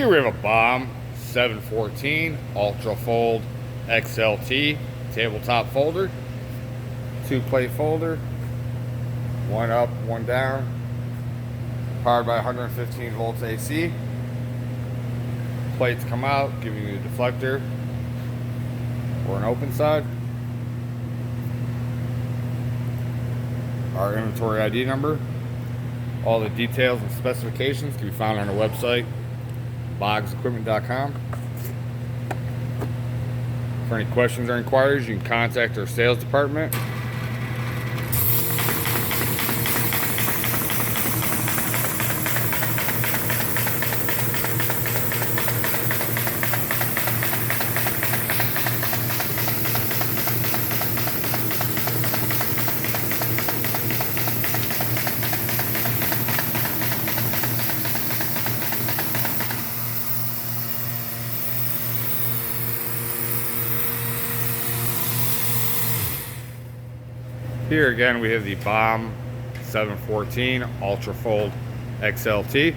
Here we have a Baum 714 Ultrafold XLT tabletop folder, 2-plate folder, one up, one down, powered by 115 volts AC. Plates come out, giving you a deflector or an open side. Our inventory ID number. All the details and specifications can be found on our website, boggsequipment.com. For any questions or inquiries, you can contact our sales department. Here again we have the Baum 714 Ultrafold XLT.